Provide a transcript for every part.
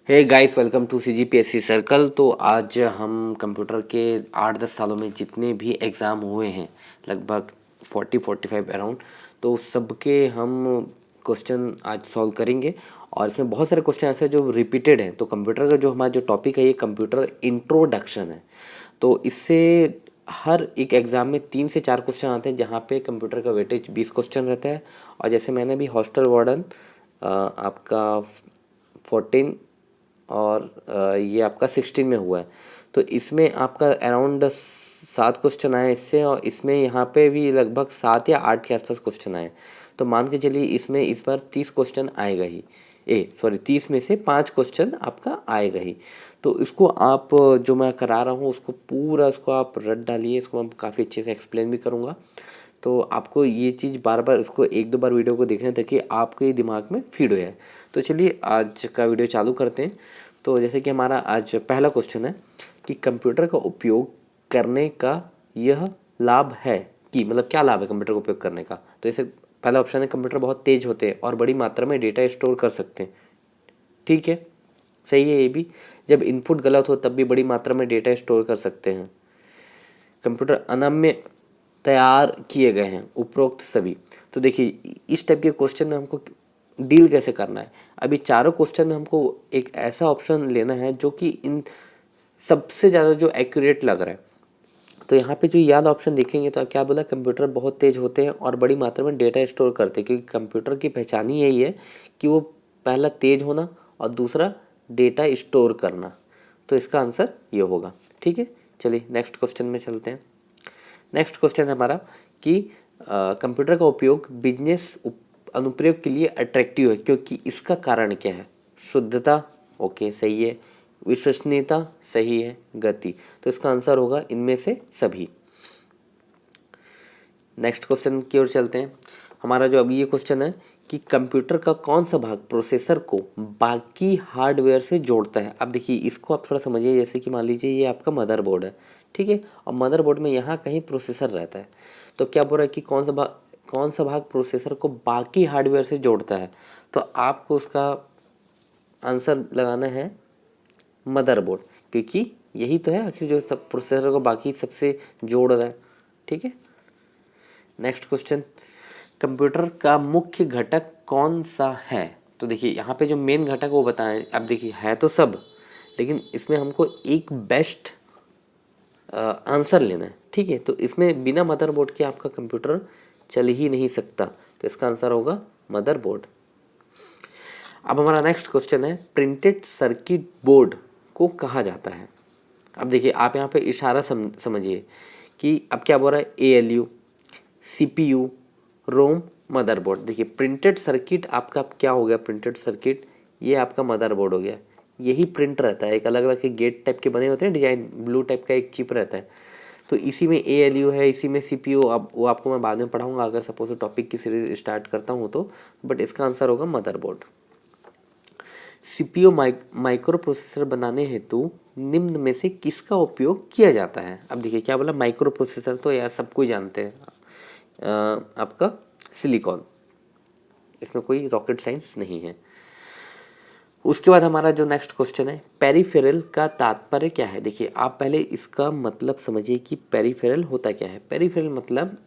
Hey guys, welcome to CGPSC circle. तो आज हम कंप्यूटर के 8-10 सालों में जितने भी एग्ज़ाम हुए हैं, लगभग 40-45 अराउंड, तो सबके हम क्वेश्चन आज सॉल्व करेंगे। और इसमें बहुत सारे क्वेश्चन ऐसे हैं जो रिपीटेड हैं। तो कंप्यूटर का जो हमारा जो टॉपिक है, ये कंप्यूटर इंट्रोडक्शन है। तो इससे हर एक एग्ज़ाम में 3 से 4 क्वेश्चन आते हैं, जहाँ पे कंप्यूटर का वेटेज 20 क्वेश्चन रहता है। और जैसे मैंने भी हॉस्टल वार्डन आपका 14 और ये आपका 16 में हुआ है। तो इसमें आपका अराउंड 7 क्वेश्चन आए इससे, और इसमें यहाँ पे भी लगभग 7 या 8 के आसपास क्वेश्चन आए। तो मान के चलिए इसमें इस बार 30 क्वेश्चन आएगा ही। 30 में से 5 क्वेश्चन आपका आएगा ही। तो इसको आप जो मैं करा रहा हूँ उसको पूरा उसको आप रट डालिए। इसको मैं काफ़ी अच्छे से एक्सप्लेन भी करूँगा। तो आपको ये चीज़ बार बार इसको 1-2 बार वीडियो को देखना है, ताकि आपके दिमाग में फीड हो जाए। तो चलिए आज का वीडियो चालू करते हैं। तो जैसे कि हमारा आज पहला क्वेश्चन है कि कंप्यूटर का उपयोग करने का यह लाभ है कि, मतलब क्या लाभ है कंप्यूटर का उपयोग करने का। तो जैसे पहला ऑप्शन है, कंप्यूटर बहुत तेज़ होते हैं और बड़ी मात्रा में डेटा स्टोर कर सकते हैं। ठीक है, सही है ये भी। जब इनपुट गलत हो तब भी बड़ी मात्रा में डेटा स्टोर कर सकते हैं। कंप्यूटर अनम्य तैयार किए गए हैं, उपरोक्त सभी। तो देखिए इस टाइप के क्वेश्चन में हमको डील कैसे करना है। अभी चारों क्वेश्चन में हमको एक ऐसा ऑप्शन लेना है जो कि इन सबसे ज़्यादा जो एक्यूरेट लग रहा है। तो यहाँ पे जो याद ऑप्शन देखेंगे तो क्या बोला, कंप्यूटर बहुत तेज़ होते हैं और बड़ी मात्रा में डेटा स्टोर करते हैं। क्योंकि कंप्यूटर की पहचान ही यही है कि वो पहला तेज़ होना और दूसरा डेटा स्टोर करना। तो इसका आंसर ये होगा। ठीक है, चलिए नेक्स्ट क्वेश्चन में चलते हैं। नेक्स्ट क्वेश्चन है हमारा कि कंप्यूटर का उपयोग बिजनेस अनुप्रयोग के लिए अट्रैक्टिव है क्योंकि इसका कारण क्या है। शुद्धता, ओके सही है। विश्वसनीयता, सही है। गति, तो इसका आंसर होगा इनमें से सभी। नेक्स्ट क्वेश्चन की ओर चलते हैं। हमारा जो अभी ये क्वेश्चन है कि कंप्यूटर का कौन सा भाग प्रोसेसर को बाकी हार्डवेयर से जोड़ता है। अब देखिए इसको आप थोड़ा समझिए। जैसे कि मान लीजिए ये आपका मदरबोर्ड है, ठीक है, और मदरबोर्ड में यहाँ कहीं प्रोसेसर रहता है। तो क्या बोल रहा है कि कौन सा भाग प्रोसेसर को बाकी हार्डवेयर से जोड़ता है। तो आपको उसका आंसर लगाना है मदरबोर्ड, क्योंकि यही तो है आखिर जो सब प्रोसेसर को बाकी सबसे जोड़ रहा है। ठीक है, नेक्स्ट क्वेश्चन, कंप्यूटर का मुख्य घटक कौन सा है। तो देखिए यहाँ पे जो मेन घटक वो बताएं। अब देखिए है तो सब, लेकिन इसमें हमको एक बेस्ट आंसर लेना है। ठीक है, तो इसमें बिना मदरबोर्ड के आपका कंप्यूटर चल ही नहीं सकता। तो इसका आंसर होगा मदरबोर्ड। अब हमारा नेक्स्ट क्वेश्चन है, प्रिंटेड सर्किट बोर्ड को कहा जाता है। अब देखिए आप यहाँ पे इशारा समझिए कि अब क्या बोल रहा है, ALU, CPU, रोम, मदरबोर्ड। देखिए प्रिंटेड सर्किट आपका क्या हो गया, प्रिंटेड सर्किट ये आपका मदरबोर्ड हो गया। यही प्रिंट रहता है, एक अलग अलग के गेट टाइप के बने होते हैं, डिजाइन ब्लू टाइप का एक चिप रहता है। तो इसी में ALU है, इसी में CPU। अब वो आपको मैं बाद में पढ़ाऊंगा अगर सपोज टॉपिक की सीरीज स्टार्ट करता हूँ तो। बट इसका आंसर होगा मदरबोर्ड। CPU माइक्रो प्रोसेसर बनाने हेतु निम्न में से किसका उपयोग किया जाता है। अब देखिए क्या बोला, माइक्रो प्रोसेसर तो यार सब कोई जानते हैं, आपका सिलिकॉन। इसमें कोई रॉकेट साइंस नहीं है। उसके बाद हमारा जो नेक्स्ट क्वेश्चन है, पेरिफेरल का तात्पर्य क्या है। देखिए आप पहले इसका मतलब समझिए कि पेरिफेरल होता क्या है। पेरिफेरल मतलब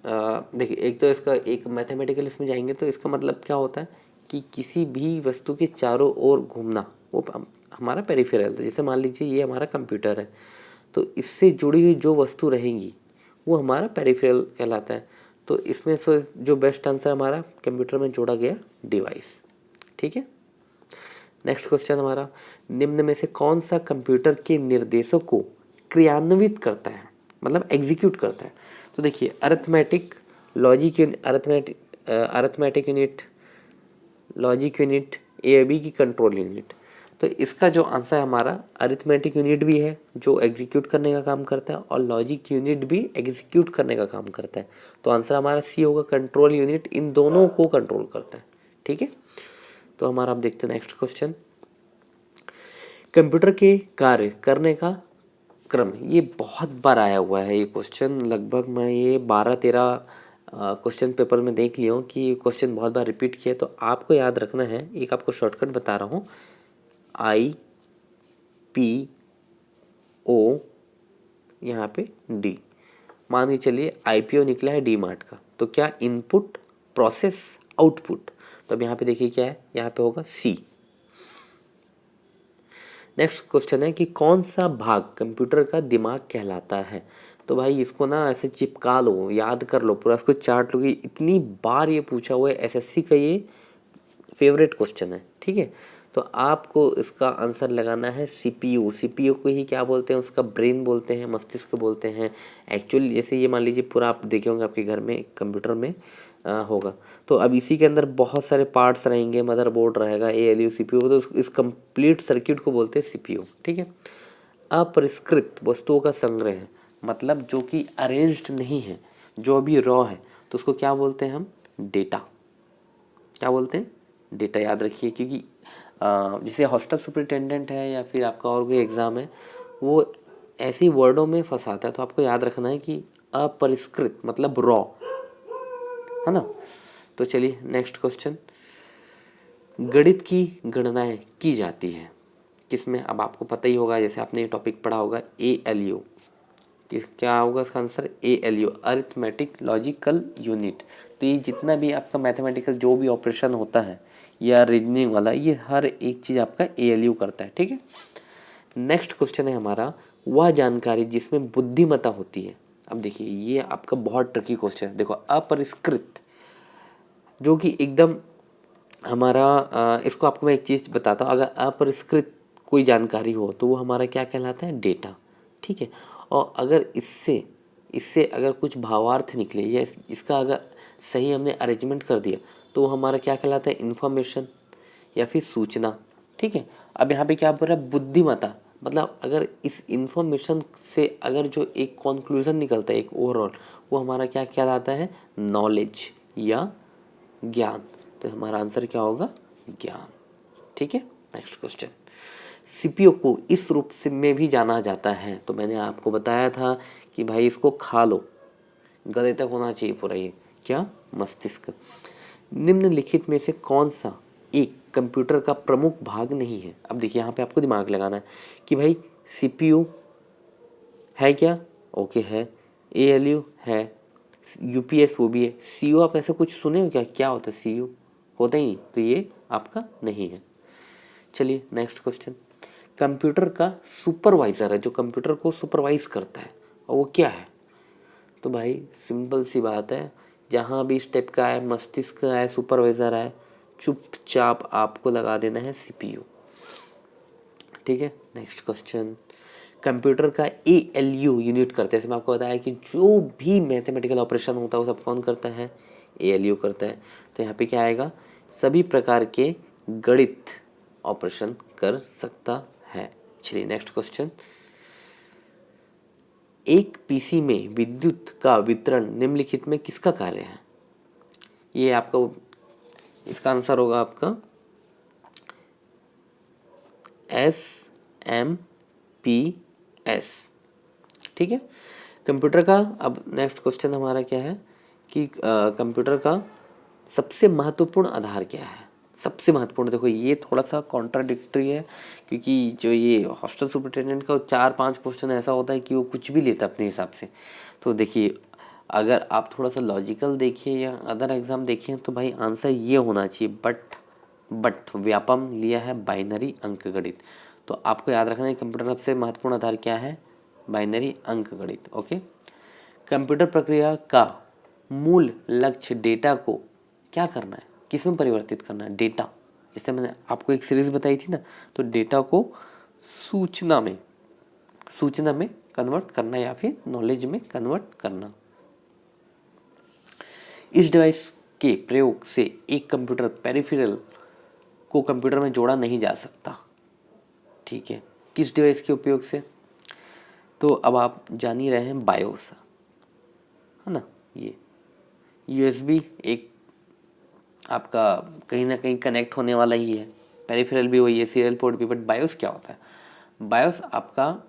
देखिए एक तो इसका एक मैथमेटिकल इसमें जाएंगे तो इसका मतलब क्या होता है कि किसी भी वस्तु के चारों ओर घूमना, वो हमारा पेरिफेरल। जैसे मान लीजिए ये हमारा कंप्यूटर है, तो इससे जुड़ी हुई जो वस्तु रहेंगी वो हमारा पेरिफेरल कहलाता है। तो इसमें से जो बेस्ट आंसर हमारा कंप्यूटर में जोड़ा गया डिवाइस। ठीक है, नेक्स्ट क्वेश्चन हमारा, निम्न में से कौन सा कंप्यूटर के निर्देशों को क्रियान्वित करता है, मतलब एग्जीक्यूट करता है। तो देखिए arithmetic, logic arithmetic unit, logic unit, AAB की कंट्रोल यूनिट। तो इसका जो आंसर हमारा अरिथमेटिक यूनिट भी है जो एग्जीक्यूट करने का काम करता है, और लॉजिक यूनिट भी एग्जीक्यूट करने का काम करता है। तो आंसर हमारा C होगा, कंट्रोल यूनिट इन दोनों को कंट्रोल करता है। ठीक है, तो हमारा अब देखते हैं नेक्स्ट क्वेश्चन, कंप्यूटर के कार्य करने का क्रम। ये बहुत बार आया हुआ है ये क्वेश्चन, लगभग मैं ये 12-13 क्वेश्चन पेपर में देख लिया हूँ कि क्वेश्चन बहुत बार रिपीट किया। तो आपको याद रखना है, एक आपको शॉर्टकट बता रहा हूँ, I पी ओ यहाँ पे डी। मान के चलिए आईपीओ निकला है डी मार्ट का, तो क्या इनपुट, प्रोसेस, आउटपुट। तो अब यहाँ पे देखिए क्या है, यहाँ पे होगा सी। नेक्स्ट क्वेश्चन है कि कौन सा भाग कंप्यूटर का दिमाग कहलाता है। तो भाई इसको ना ऐसे चिपका लो, याद कर लो, पूरा इसको चार्ट लो कि इतनी बार ये पूछा हुआ है, एसएससी का ये फेवरेट क्वेश्चन है। ठीक है, तो आपको इसका आंसर लगाना है सीपीयू। सीपीयू को ही क्या बोलते हैं, उसका ब्रेन बोलते हैं, मस्तिष्क बोलते हैं। एक्चुअली जैसे ये मान लीजिए पूरा आप देखे होंगे आपके घर में कंप्यूटर में होगा, तो अब इसी के अंदर बहुत सारे पार्ट्स रहेंगे, मदरबोर्ड रहेगा, एएलयू, सीपीयू, तो इस कंप्लीट सर्किट को बोलते हैं सीपीयू। ठीक है, अपरिष्कृत वस्तुओं का संग्रह है, मतलब जो कि अरेंज्ड नहीं है, जो अभी रॉ है, तो उसको क्या बोलते हैं हम, डेटा। क्या बोलते हैं, डेटा। याद रखिए, क्योंकि जैसे हॉस्टल सुपरिटेंडेंट है या फिर आपका और कोई एग्ज़ाम है, वो ऐसी वर्डों में फंसाता है, तो आपको याद रखना है कि अपरिष्कृत मतलब रॉ, है ना। तो चलिए नेक्स्ट क्वेश्चन, गणित की गणनाएं की जाती है किसमें। अब आपको पता ही होगा, जैसे आपने ये टॉपिक पढ़ा होगा ALU, क्या होगा इसका answer, ALU, arithmetic logical unit. तो ये जितना भी आपका मैथमेटिकल जो भी ऑपरेशन होता है या रीजनिंग वाला, ये हर एक चीज़ आपका ALU करता है। ठीक है, नेक्स्ट क्वेश्चन है हमारा, वह जानकारी जिसमें बुद्धिमत्ता होती है। अब देखिए ये आपका बहुत ट्रिकी क्वेश्चन है। देखो, अपरिष्कृत जो कि एकदम हमारा इसको आपको मैं एक चीज़ बताता हूँ, अगर अपरिष्कृत कोई जानकारी हो तो वो हमारा क्या कहलाता है, डेटा। ठीक है, और अगर इससे इससे अगर कुछ भावार्थ निकले या इसका अगर सही हमने अरेंजमेंट कर दिया तो वो हमारा क्या कहलाता है, इन्फॉर्मेशन या फिर सूचना। ठीक है, अब यहाँ पे क्या बोल रहा है, बुद्धिमत्ता, मतलब अगर इस इंफॉर्मेशन से अगर जो एक कंक्लूजन निकलता है एक ओवरऑल, वो हमारा क्या कहलाता है, नॉलेज या ज्ञान। तो हमारा आंसर क्या होगा, ज्ञान। ठीक है, नेक्स्ट क्वेश्चन, सीपीयू को इस रूप से में भी जाना जाता है। तो मैंने आपको बताया था कि भाई इसको खा लो, गले तक होना चाहिए पूरा ये, क्या, मस्तिष्क। निम्नलिखित में से कौन सा एक कंप्यूटर का प्रमुख भाग नहीं है। अब देखिए यहाँ पे आपको दिमाग लगाना है कि भाई सीपीयू है क्या, ओके है, एएलयू है, यूपीएस वो भी है, सीयू आप ऐसा कुछ सुने हो क्या, क्या होता है सीयू, होता ही नहीं, तो ये आपका नहीं है। चलिए नेक्स्ट क्वेश्चन, कंप्यूटर का सुपरवाइजर है, जो कंप्यूटर को सुपरवाइज करता है, और वो क्या है। तो भाई सिंपल सी बात है, जहाँ भी स्टेप का है, मस्तिष्क का है, सुपरवाइजर है, चुपचाप आपको लगा देना है सीपीयू। ठीक है, नेक्स्ट क्वेश्चन, कंप्यूटर का ALU यूनिट करते हैं। जैसे मैं आपको बताया कि जो भी मैथमेटिकल ऑपरेशन होता है वो सब कौन करता है, ALU करता है। तो यहाँ पे क्या आएगा, सभी प्रकार के गणित ऑपरेशन कर सकता है। चलिए नेक्स्ट क्वेश्चन, एक पीसी में विद्युत का वितरण निम्नलिखित में किसका कार्य है। ये आपका, इसका आंसर होगा आपका SMPS। ठीक है, कंप्यूटर का, अब नेक्स्ट क्वेश्चन हमारा क्या है कि कंप्यूटर का सबसे महत्वपूर्ण आधार क्या है। सबसे महत्वपूर्ण, देखो ये थोड़ा सा कॉन्ट्राडिक्टरी है, क्योंकि जो ये हॉस्टल सुपरिटेंडेंट का 4-5 क्वेश्चन ऐसा होता है कि वो कुछ भी लेता है अपने हिसाब से। तो देखिए अगर आप थोड़ा सा लॉजिकल देखिए या अदर एग्जाम देखिए तो भाई आंसर ये होना चाहिए, बट व्यापम लिया है बाइनरी अंकगणित। तो आपको याद रखना है कंप्यूटर का सबसे महत्वपूर्ण आधार क्या है, बाइनरी अंकगणित। ओके, कंप्यूटर प्रक्रिया का मूल लक्ष्य डेटा को क्या करना है, किस में परिवर्तित करना है, डेटा। जैसे मैंने आपको एक सीरीज बताई थी ना, तो डेटा को सूचना में कन्वर्ट करना या फिर नॉलेज में कन्वर्ट करना। इस डिवाइस के प्रयोग से एक कंप्यूटर पेरिफेरल को कंप्यूटर में जोड़ा नहीं जा सकता। ठीक है, किस डिवाइस के उपयोग से, तो अब आप जान ही रहे हैं, बायोस, है ना। ये USB एक आपका कहीं ना कहीं कनेक्ट होने वाला ही है, पेरिफेरल भी वही है, सीरियल पोर्ट भी। बट बायोस क्या होता है, बायोस आपका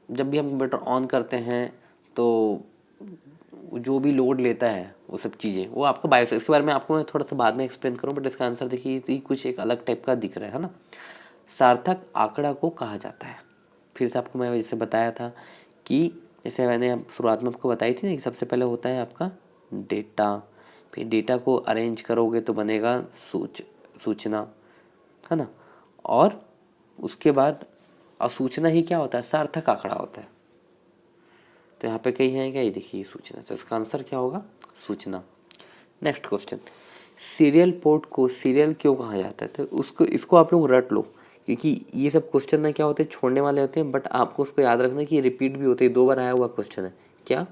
जब भी हम कंप्यूटर ऑन करते हैं तो जो भी लोड लेता है वो सब चीज़ें, वो आपका बायोस है। इसके बारे में आपको मैं थोड़ा सा बाद में एक्सप्लेन करूँ, बट इसका आंसर देखिए तो ये कुछ एक अलग टाइप का दिख रहा है ना। सार्थक आंकड़ा को कहा जाता है, फिर से आपको मैं जैसे बताया था कि जैसे मैंने शुरुआत में आपको बताई थी ना कि सबसे पहले होता है आपका डेटा, फिर डेटा को अरेंज करोगे तो बनेगा सूचना, है ना। और उसके बाद सूचना ही क्या होता है, सार्थक आंकड़ा होता है। तो यहाँ पे कहीं है क्या, ये देखिए सूचना, तो इसका आंसर क्या होगा, सूचना। नेक्स्ट क्वेश्चन, सीरियल पोर्ट को सीरियल क्यों कहा जाता है, तो उसको इसको आप लोग रट लो, क्योंकि ये सब क्वेश्चन ना क्या होते हैं, छोड़ने वाले होते हैं, बट आपको उसको याद रखना कि ये रिपीट भी होते हैं, 2 बार आया हुआ क्वेश्चन है। क्या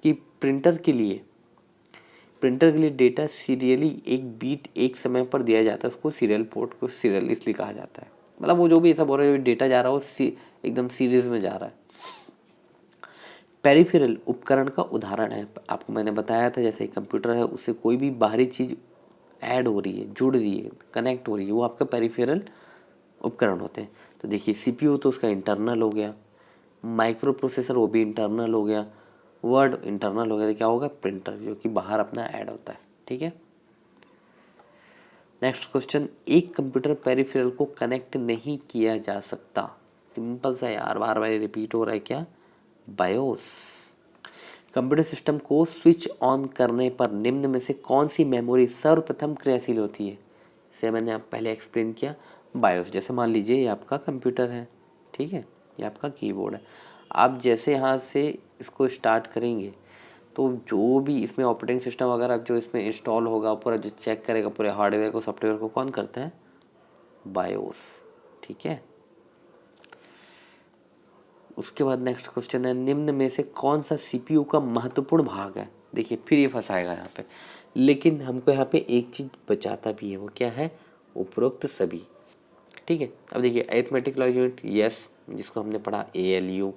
कि प्रिंटर के लिए डेटा सीरियली एक बीट एक समय पर दिया जाता है, उसको सीरियल पोर्ट को सीरियल इसलिए कहा जाता है। मतलब वो जो भी ऐसा बोल रहे हैं डेटा जा रहा हो एकदम सीरीज में जा रहा है। पेरिफेरल उपकरण का उदाहरण है, आपको मैंने बताया था जैसे कंप्यूटर है, उससे कोई भी बाहरी चीज़ ऐड हो रही है, जुड़ रही है, कनेक्ट हो रही है, वो आपका पेरिफेरल उपकरण होते हैं। तो देखिए सीपीयू तो उसका इंटरनल हो गया, माइक्रो प्रोसेसर वो भी इंटरनल हो गया, वर्ड इंटरनल हो गया, तो क्या होगा, प्रिंटर जो कि बाहर अपना ऐड होता है। ठीक है। नेक्स्ट क्वेश्चन, एक कंप्यूटर पेरिफेरल को कनेक्ट नहीं किया जा सकता, सिंपल सा यार, बार बार रिपीट हो रहा है, क्या, बायोस। कंप्यूटर सिस्टम को स्विच ऑन करने पर निम्न में से कौन सी मेमोरी सर्वप्रथम क्रियाशील होती है, इसे मैंने आप पहले एक्सप्लेन किया, बायोस। जैसे मान लीजिए ये आपका कंप्यूटर है, ठीक है, ये आपका कीबोर्ड है, आप जैसे यहाँ से इसको स्टार्ट करेंगे तो जो भी इसमें ऑपरेटिंग सिस्टम वगैरह जो इसमें इंस्टॉल होगा, पूरा जो चेक करेगा पूरे हार्डवेयर को, सॉफ्टवेयर को, कौन करता है, बायोस। ठीक है। उसके बाद नेक्स्ट क्वेश्चन है, निम्न में से कौन सा सीपीयू का महत्वपूर्ण भाग है। देखिए फिर ये फंसाएगा यहाँ पे, लेकिन हमको यहाँ पे एक चीज़ बचाता भी है, वो क्या है, उपरोक्त सभी। ठीक है। अब देखिए अरिथमेटिक लॉजिक यूनिट, यस, जिसको हमने पढ़ा ALU,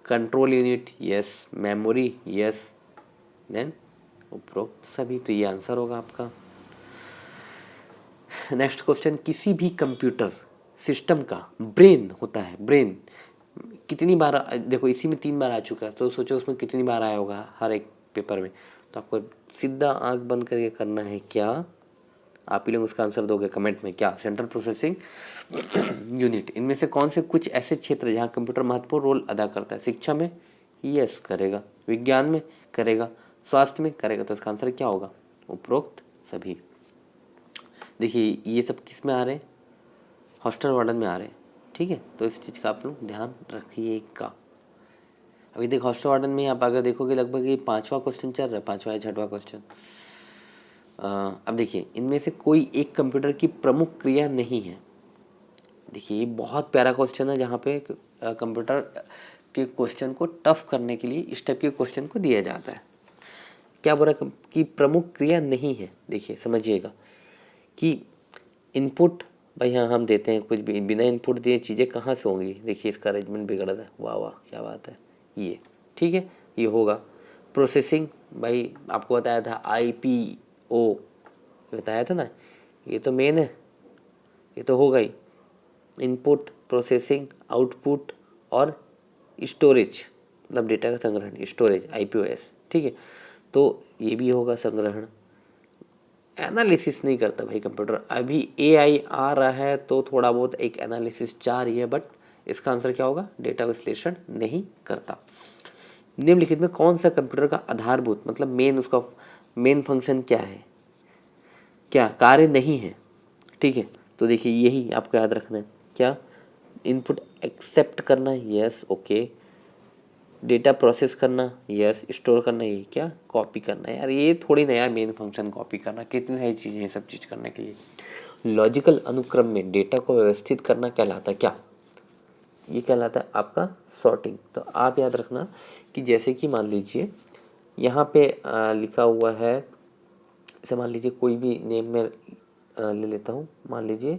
control unit, yes, memory, yes, then उपरोक्त सभी, तो ये आंसर होगा आपका। नेक्स्ट क्वेश्चन, किसी भी कंप्यूटर सिस्टम का ब्रेन होता है, ब्रेन कितनी बार, देखो इसी में 3 बार आ चुका है, तो सोचो उसमें कितनी बार आया होगा हर एक पेपर में। तो आपको सीधा आंख बंद करके करना है, क्या, आप ही लोग उसका आंसर दोगे कमेंट में, क्या, सेंट्रल प्रोसेसिंग यूनिट। इनमें से कौन से कुछ ऐसे क्षेत्र जहाँ कंप्यूटर महत्वपूर्ण रोल अदा करता है, शिक्षा में, यस करेगा, विज्ञान में करेगा, स्वास्थ्य में करेगा, तो इसका आंसर क्या होगा, उपरोक्त सभी। देखिए ये सब किस में आ रहे हैं, हॉस्टल वार्डन में आ रहे हैं। ठीक है, तो इस चीज़ का आप लोग ध्यान रखिएगा। अभी देखो हॉस्टल वार्डन में आप अगर देखोगे लगभग ये 5वां क्वेश्चन चल रहा है, 5वां या 6वां क्वेश्चन। अब देखिए इनमें से कोई एक कंप्यूटर की प्रमुख क्रिया नहीं है। देखिए ये बहुत प्यारा क्वेश्चन है, जहाँ पे कंप्यूटर के क्वेश्चन को टफ करने के लिए इस टाइप के क्वेश्चन को दिया जाता है। क्या बोला कि प्रमुख क्रिया नहीं है, देखिए समझिएगा कि इनपुट, भाई हाँ हम देते हैं कुछ भी, बिना इनपुट दिए चीज़ें कहाँ से होंगी, देखिए इसका अरेंजमेंट बिगड़ा है, वाह वाह क्या बात है ये। ठीक है, ये होगा। प्रोसेसिंग, भाई आपको बताया था IPO, बताया था ना, ये तो मेन है, ये तो होगा ही। इनपुट, प्रोसेसिंग, आउटपुट और स्टोरेज, मतलब डेटा का संग्रहण, स्टोरेज, IPOS। ठीक है, तो ये भी होगा संग्रहण। एनालिसिस नहीं करता भाई कंप्यूटर, अभी AI आ रहा है तो थोड़ा बहुत एक एनालिसिस चाह रही है, बट इसका आंसर क्या होगा, डेटा विश्लेषण नहीं करता। निम्नलिखित में कौन सा कंप्यूटर का आधारभूत, मतलब मेन, उसका मेन फंक्शन क्या है, क्या कार्य नहीं है। ठीक है, तो देखिए यही आपको याद रखना है, क्या, इनपुट एक्सेप्ट करना, यस ओके, डेटा प्रोसेस करना, यस, स्टोर करना, ये क्या, कॉपी करना। यार ये थोड़ी नया मेन फंक्शन कॉपी करना, कितनी सारी चीज़ें हैं सब चीज़ करने के लिए। लॉजिकल अनुक्रम में डेटा को व्यवस्थित करना कहलाता है क्या, ये कहलाता है आपका सॉर्टिंग। तो आप याद रखना कि जैसे कि मान लीजिए यहाँ पे लिखा हुआ है, जैसे मान लीजिए कोई भी नेम में ले लेता हूँ, मान लीजिए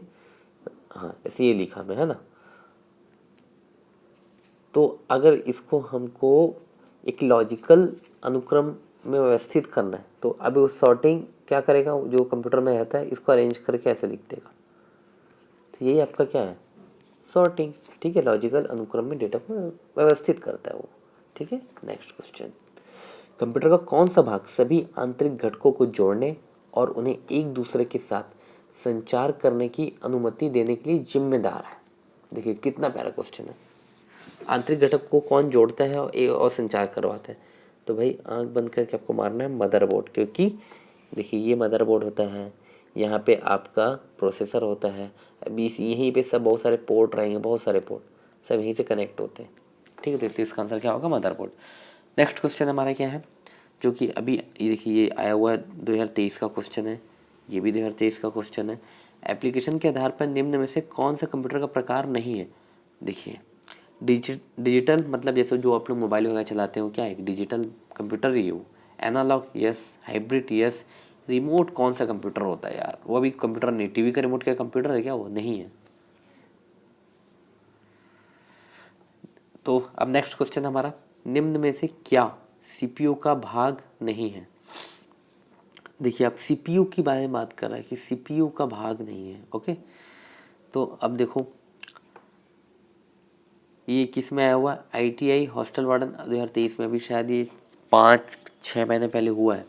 हाँ ऐसे ये लिखा मैं, है ना। तो अगर इसको हमको एक लॉजिकल अनुक्रम में व्यवस्थित करना है, तो अब वो सॉर्टिंग क्या करेगा, जो कंप्यूटर में रहता है इसको अरेंज करके ऐसे लिख देगा। तो यही आपका क्या है, सॉर्टिंग। ठीक है, लॉजिकल अनुक्रम में डेटा को व्यवस्थित करता है वो। ठीक है। नेक्स्ट क्वेश्चन, कंप्यूटर का कौन सा भाग सभी आंतरिक घटकों को जोड़ने और उन्हें एक दूसरे के साथ संचार करने की अनुमति देने के लिए जिम्मेदार है। देखिए कितना प्यारा क्वेश्चन है। आंतरिक घटक को कौन जोड़ता है और संचार करवाता है? तो भाई आंख बंद करके आपको मारना है मदरबोर्ड, क्योंकि देखिए ये मदरबोर्ड होता है, यहाँ पे आपका प्रोसेसर होता है, अभी यहीं पे सब बहुत सारे पोर्ट रहेंगे, बहुत सारे पोर्ट सब यहीं से कनेक्ट होते हैं, ठीक है। तो इसलिए इसका आंसर क्या होगा? मदरबोर्ड। नेक्स्ट क्वेश्चन हमारा क्या है, जो कि अभी ये देखिए ये आया हुआ है 2023 का क्वेश्चन है, ये भी 2023 का क्वेश्चन है। एप्लीकेशन के आधार पर निम्न में से कौन सा कंप्यूटर का प्रकार नहीं है? देखिए डिजिटल मतलब जैसे जो आप लोग मोबाइल वगैरह चलाते हो, क्या है डिजिटल कंप्यूटर ही हो। Analogue yes, hybrid yes. Remote कौन सा कंप्यूटर होता है यार? वो अभी कंप्यूटर नहीं, टीवी का रिमोट क्या कंप्यूटर है क्या? वो नहीं है। तो अब नेक्स्ट क्वेश्चन हमारा, निम्न में से क्या सीपीयू का भाग नहीं है? देखिए आप सीपीयू की बारे में बात कर रहा है कि सीपीयू का भाग नहीं है, ओके। तो अब देखो ये किस में आया हुआ है? ITI हॉस्टल वार्डन 2023 में, अभी शायद ये 5-6 महीने पहले हुआ है,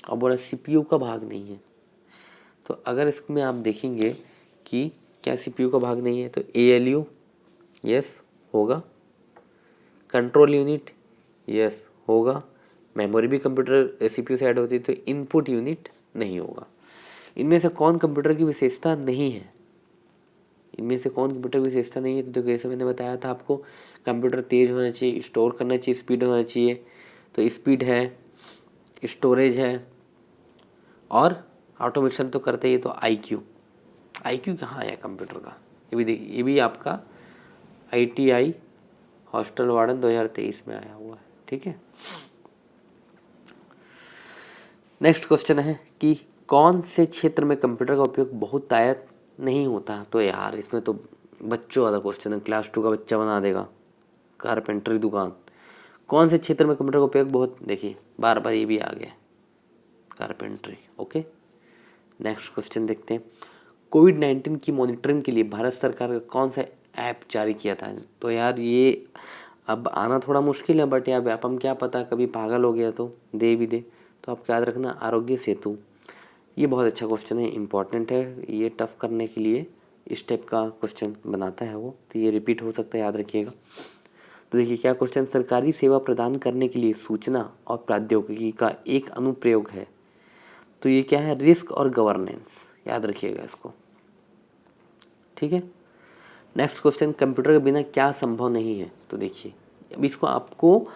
और बोला सीपीयू का भाग नहीं है। तो अगर इसमें आप देखेंगे कि क्या सीपीयू का भाग नहीं है, तो ALU यस होगा, कंट्रोल यूनिट यस होगा, मेमोरी भी कंप्यूटर सीपीयू से ऐड होती है, तो इनपुट यूनिट नहीं होगा। इनमें से कौन कंप्यूटर की विशेषता नहीं है? इनमें से कौन कंप्यूटर की विशेषता नहीं है? तो जैसे मैंने बताया था आपको, कंप्यूटर तेज़ होना चाहिए, स्टोर करना चाहिए, स्पीड होना चाहिए। तो स्पीड है, स्टोरेज है, और ऑटोमेशन तो करते ही। तो IQ कहाँ आया कंप्यूटर का? ये भी देखिए, ये भी आपका ITI हॉस्टल वार्डन 2023 में आया हुआ है, ठीक है। नेक्स्ट क्वेश्चन है कि कौन से क्षेत्र में कंप्यूटर का उपयोग बहुत तायत नहीं होता? तो यार इसमें तो बच्चों वाला क्वेश्चन है, क्लास 2 का बच्चा बना देगा। कारपेंटरी दुकान, कौन से क्षेत्र में कंप्यूटर का उपयोग बहुत, देखिए बार बार ये भी आ गया, कारपेंट्री, ओके। नेक्स्ट क्वेश्चन देखते हैं, कोविड-19 की मॉनिटरिंग के लिए भारत सरकार का कौन सा ऐप जारी किया था? तो यार ये अब आना थोड़ा मुश्किल है, बट यार आप हम क्या पता कभी पागल हो गया तो दे भी दे। तो आप याद रखना, आरोग्य सेतु। ये बहुत अच्छा क्वेश्चन है, इंपॉर्टेंट है, ये टफ करने के लिए इस टाइप का क्वेश्चन बनाता है वो, तो ये रिपीट हो सकता है, याद रखिएगा। तो देखिए क्या क्वेश्चन, सरकारी सेवा प्रदान करने के लिए सूचना और प्रौद्योगिकी का एक अनुप्रयोग है। तो ये क्या है? रिस्क और गवर्नेंस, याद रखिएगा इसको, ठीक है। नेक्स्ट क्वेश्चन, कंप्यूटर के बिना क्या संभव नहीं है? तो देखिए अब इसको आपको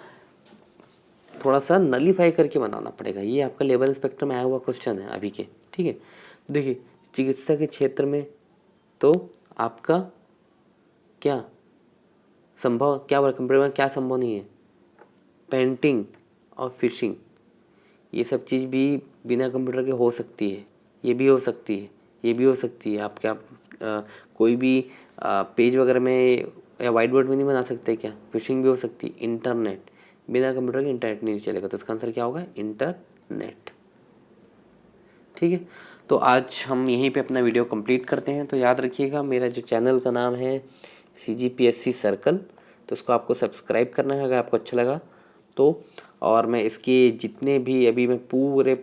थोड़ा सा नलीफाई करके बनाना पड़ेगा, ये आपका लेवल इंस्पेक्टर में आया हुआ क्वेश्चन है अभी के, ठीक है। देखिए चिकित्सा के क्षेत्र में तो आपका क्या संभव, क्या कंप्यूटर में क्या संभव नहीं है? पेंटिंग और फिशिंग, ये सब चीज़ भी बिना कंप्यूटर के हो सकती है, ये भी हो सकती है, ये भी हो सकती है। आप क्या कोई भी पेज वगैरह में या वाइट बोर्ड में नहीं बना सकते क्या? फिशिंग भी हो सकती है। इंटरनेट, बिना कंप्यूटर के इंटरनेट नहीं चलेगा, तो इसका आंसर क्या होगा? इंटरनेट, ठीक है। तो आज हम यहीं पे अपना वीडियो कंप्लीट करते हैं। तो याद रखिएगा मेरा जो चैनल का नाम है CGPSC सर्कल, तो उसको आपको सब्सक्राइब करना है अगर आपको अच्छा लगा तो। और मैं इसके जितने भी अभी मैं पूरे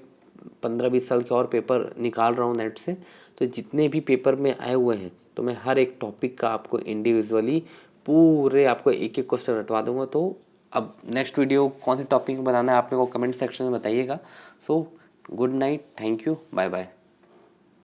15-20 साल के और पेपर निकाल रहा हूँ नेट से, तो जितने भी पेपर में आए हुए हैं तो मैं हर एक टॉपिक का आपको इंडिविजुअली पूरे आपको एक एक क्वेश्चन रटवा दूंगा। तो अब नेक्स्ट वीडियो कौन से टॉपिक में बनाना है आप मेरे को कमेंट सेक्शन में बताइएगा। So good night, thank you, bye bye.